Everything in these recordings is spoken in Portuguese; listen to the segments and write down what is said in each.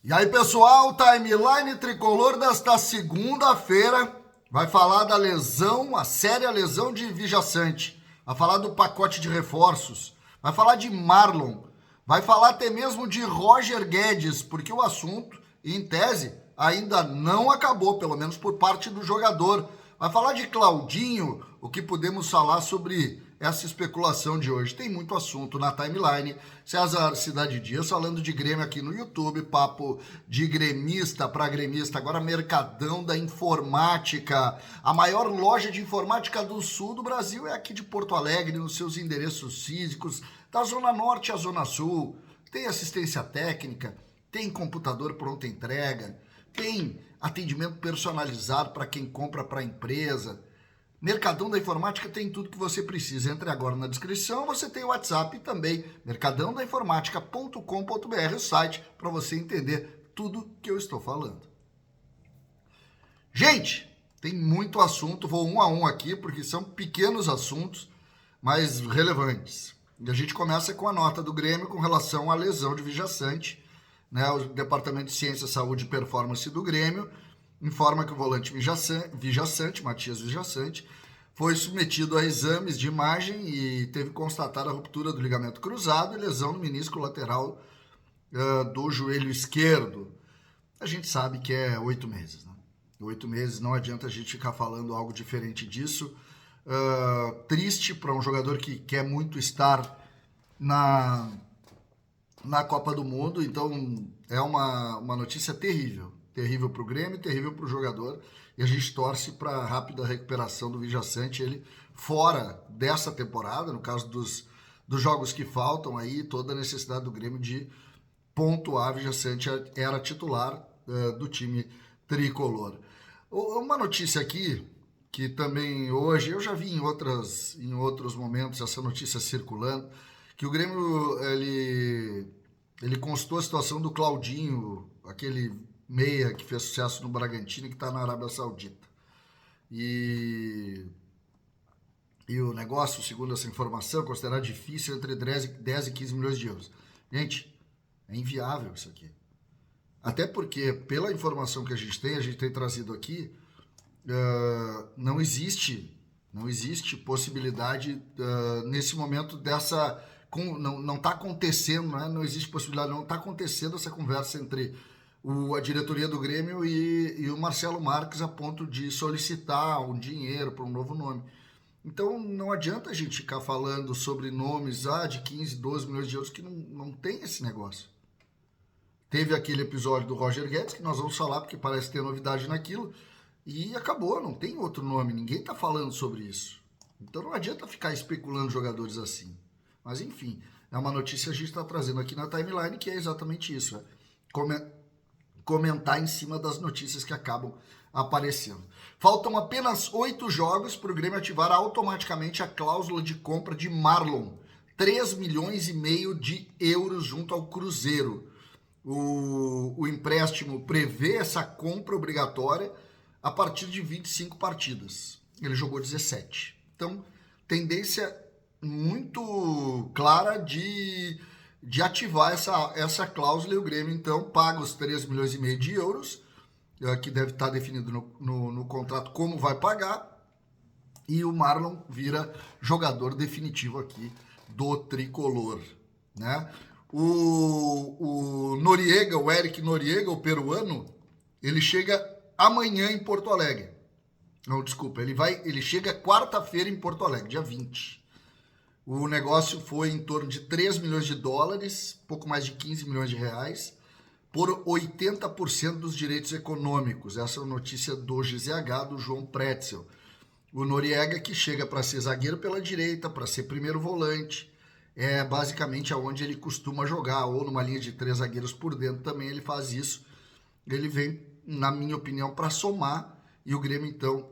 E aí, pessoal, timeline tricolor desta segunda-feira vai falar da lesão, a séria lesão de Vijaçante, vai falar do pacote de reforços, vai falar de Marlon, vai falar até mesmo de Roger Guedes, porque o assunto, em tese, ainda não acabou, pelo menos por parte do jogador. Vai falar de Claudinho, o que podemos falar sobre essa especulação de hoje. Tem muito assunto na timeline. César Cidade Dias falando de Grêmio aqui no YouTube, papo de gremista para gremista. Agora Mercadão da Informática, a maior loja de informática do sul do Brasil é aqui de Porto Alegre, nos seus endereços físicos, da Zona Norte à Zona Sul. Tem assistência técnica, tem computador pronta entrega, tem atendimento personalizado para quem compra para a empresa. Mercadão da Informática tem tudo que você precisa. Entre agora na descrição, você tem o WhatsApp e também mercadãodainformática.com.br, o site, para você entender tudo que eu estou falando. Gente, tem muito assunto, vou um a um aqui, porque são pequenos assuntos, mas relevantes. E a gente começa com a nota do Grêmio com relação à lesão de Vijaçante, né? O Departamento de Ciência, Saúde e Performance do Grêmio informa que o volante Vijaçante, Matias Vijaçante, foi submetido a exames de imagem e teve constatada a ruptura do ligamento cruzado e lesão no menisco lateral do joelho esquerdo. A gente sabe que é 8 meses, né? 8 meses, não adianta a gente ficar falando algo diferente disso. Triste para um jogador que quer muito estar na Copa do Mundo, então é uma notícia terrível. Terrível para o Grêmio, terrível para o jogador. E a gente torce para a rápida recuperação do Vijaçante, ele fora dessa temporada, no caso dos jogos que faltam aí, toda a necessidade do Grêmio de pontuar. Vijaçante era titular do time tricolor. Uma notícia aqui, que também hoje, eu já vi em outros momentos essa notícia circulando, que o Grêmio, ele consultou a situação do Claudinho, aquele meia que fez sucesso no Bragantino e que está na Arábia Saudita. E o negócio, segundo essa informação, é considerado difícil entre 10 e 15 milhões de euros. Gente, é inviável isso aqui. Até porque, pela informação que a gente tem trazido aqui, não existe possibilidade nesse momento dessa... Não está acontecendo, né? Não existe possibilidade, não está acontecendo essa conversa entre a diretoria do Grêmio e o Marcelo Marques a ponto de solicitar um dinheiro para um novo nome. Então não adianta a gente ficar falando sobre nomes de 15, 12 milhões de euros que não tem esse negócio. Teve aquele episódio do Roger Guedes, que nós vamos falar porque parece ter novidade naquilo, e acabou, não tem outro nome, ninguém está falando sobre isso. Então não adianta ficar especulando jogadores assim. Mas enfim, é uma notícia que a gente está trazendo aqui na timeline, que é exatamente isso. Comentar em cima das notícias que acabam aparecendo. Faltam apenas 8 jogos para o Grêmio ativar automaticamente a cláusula de compra de Marlon. 3,5 milhões de euros junto ao Cruzeiro. O empréstimo prevê essa compra obrigatória a partir de 25 partidas. Ele jogou 17. Então, tendência muito clara de ativar essa cláusula, e o Grêmio, então, paga os 3,5 milhões de euros, que deve estar definido no contrato como vai pagar, e o Marlon vira jogador definitivo aqui do tricolor, né? O Noriega, o Eric Noriega, o peruano, ele chega amanhã em Porto Alegre. Não, desculpa, ele chega quarta-feira em Porto Alegre, dia 20. O negócio foi em torno de 3 milhões de dólares, pouco mais de 15 milhões de reais, por 80% dos direitos econômicos. Essa é a notícia do GZH, do João Pretzel. O Noriega, que chega para ser zagueiro pela direita, para ser primeiro volante, é basicamente aonde ele costuma jogar, ou numa linha de 3 zagueiros por dentro também ele faz isso. Ele vem, na minha opinião, para somar, e o Grêmio, então,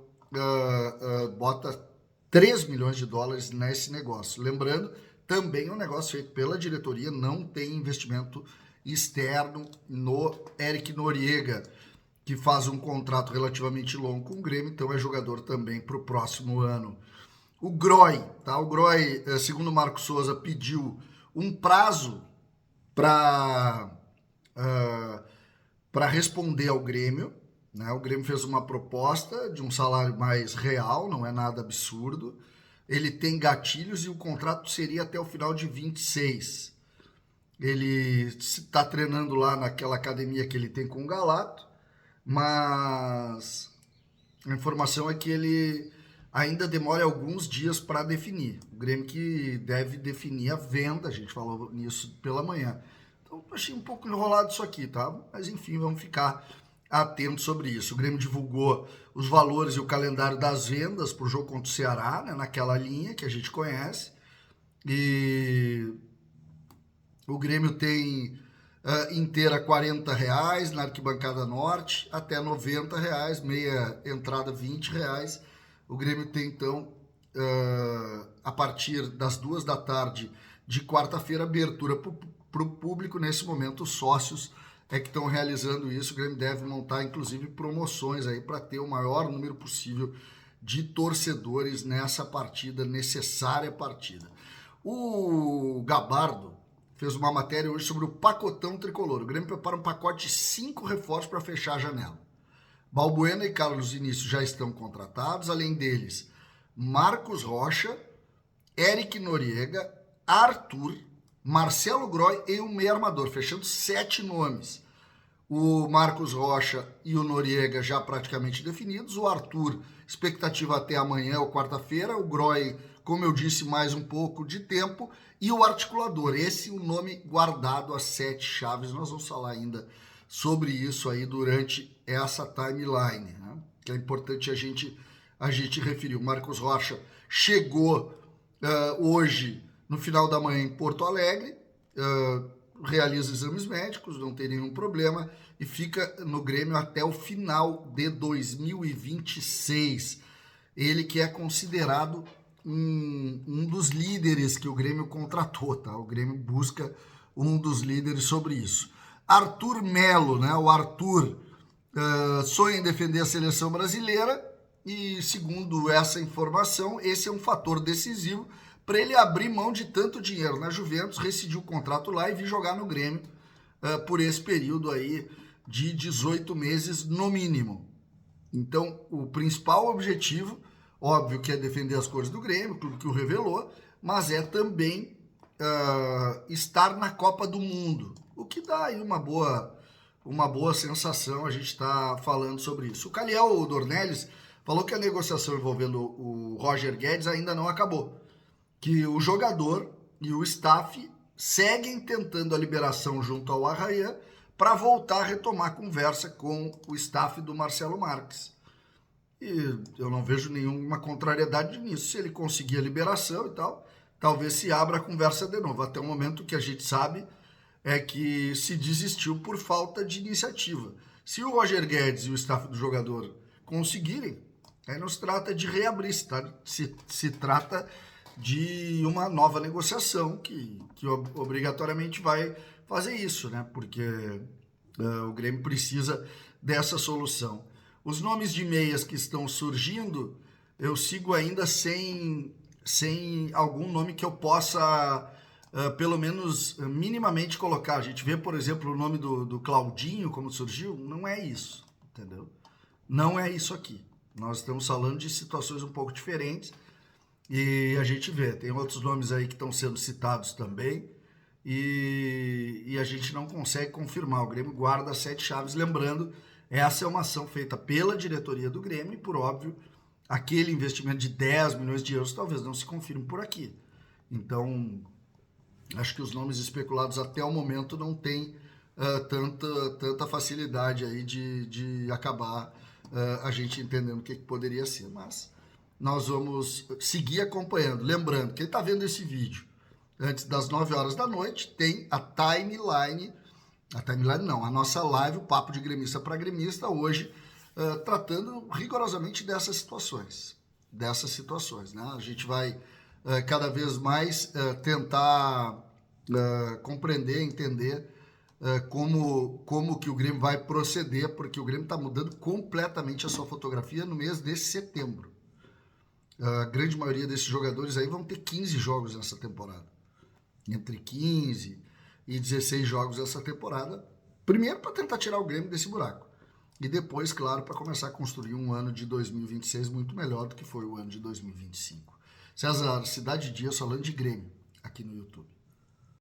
bota 3 milhões de dólares nesse negócio. Lembrando, também é um negócio feito pela diretoria, não tem investimento externo no Eric Noriega, que faz um contrato relativamente longo com o Grêmio, então é jogador também para o próximo ano. O Groy, tá? O Groy, segundo o Marco Souza, pediu um prazo para para responder ao Grêmio, né? O Grêmio fez uma proposta de um salário mais real, não é nada absurdo. Ele tem gatilhos e o contrato seria até o final de 26. Ele está treinando lá naquela academia que ele tem com o Galato, mas a informação é que ele ainda demora alguns dias para definir. O Grêmio que deve definir a venda, a gente falou nisso pela manhã. Então, achei um pouco enrolado isso aqui, tá? Mas enfim, vamos ficar atentos sobre isso. O Grêmio divulgou os valores e o calendário das vendas para o jogo contra o Ceará, né, naquela linha que a gente conhece. E o Grêmio tem inteira R$40 na arquibancada norte, até R$90, meia entrada R$20. O Grêmio tem então, a partir das 2 da tarde de quarta-feira, abertura para o público. Nesse momento, os sócios é que estão realizando isso. O Grêmio deve montar, inclusive, promoções aí para ter o maior número possível de torcedores nessa partida, necessária partida. O Gabardo fez uma matéria hoje sobre o pacotão tricolor. O Grêmio prepara um pacote de 5 reforços para fechar a janela. Balbuena e Carlos Vinícius já estão contratados, além deles, Marcos Rocha, Eric Noriega, Arthur, Marcelo Groy e o meio armador, fechando 7 nomes. O Marcos Rocha e o Noriega já praticamente definidos, o Arthur, expectativa até amanhã ou quarta-feira, o Groy, como eu disse, mais um pouco de tempo, e o articulador, esse é o nome guardado às 7 chaves. Nós vamos falar ainda sobre isso aí durante essa timeline, né? Que é importante a gente referir. O Marcos Rocha chegou hoje, no final da manhã, em Porto Alegre, realiza exames médicos, não tem nenhum problema, e fica no Grêmio até o final de 2026. Ele que é considerado um dos líderes que o Grêmio contratou, tá? O Grêmio busca um dos líderes sobre isso. Arthur Melo, né? O Arthur sonha em defender a seleção brasileira e, segundo essa informação, esse é um fator decisivo para ele abrir mão de tanto dinheiro na Juventus, rescindir o contrato lá e vir jogar no Grêmio por esse período aí de 18 meses no mínimo. Então, o principal objetivo, óbvio que é defender as cores do Grêmio, tudo que o revelou, mas é também estar na Copa do Mundo, o que dá aí uma boa sensação. A gente está falando sobre isso. O Caliel Dornelles falou que a negociação envolvendo o Roger Guedes ainda não acabou, que o jogador e o staff seguem tentando a liberação junto ao Arraiá para voltar a retomar a conversa com o staff do Marcelo Marques. E eu não vejo nenhuma contrariedade nisso. Se ele conseguir a liberação e tal, talvez se abra a conversa de novo. Até o momento que a gente sabe é que se desistiu por falta de iniciativa. Se o Roger Guedes e o staff do jogador conseguirem, aí não se trata de reabrir, se trata de uma nova negociação que obrigatoriamente vai fazer isso, né? Porque o Grêmio precisa dessa solução. Os nomes de meias que estão surgindo, eu sigo ainda sem algum nome que eu possa, pelo menos minimamente, colocar. A gente vê, por exemplo, o nome do Claudinho, como surgiu, não é isso, entendeu? Não é isso aqui. Nós estamos falando de situações um pouco diferentes e a gente vê, tem outros nomes aí que estão sendo citados também e a gente não consegue confirmar. O Grêmio guarda 7 chaves, lembrando, essa é uma ação feita pela diretoria do Grêmio e, por óbvio, aquele investimento de 10 milhões de euros talvez não se confirme por aqui. Então, acho que os nomes especulados até o momento não têm tanta facilidade aí de acabar a gente entendendo o que poderia ser. Mas nós vamos seguir acompanhando. Lembrando, quem está vendo esse vídeo antes das 9 horas da noite, tem a timeline não, a nossa live, o Papo de Gremista para Gremista, hoje tratando rigorosamente dessas situações, né? A gente vai cada vez mais tentar compreender, entender como que o Grêmio vai proceder, porque o Grêmio está mudando completamente a sua fotografia no mês de setembro. A grande maioria desses jogadores aí vão ter 15 jogos nessa temporada. Entre 15 e 16 jogos essa temporada. Primeiro para tentar tirar o Grêmio desse buraco. E depois, claro, para começar a construir um ano de 2026 muito melhor do que foi o ano de 2025. César, Cidade Dias falando de Grêmio aqui no YouTube.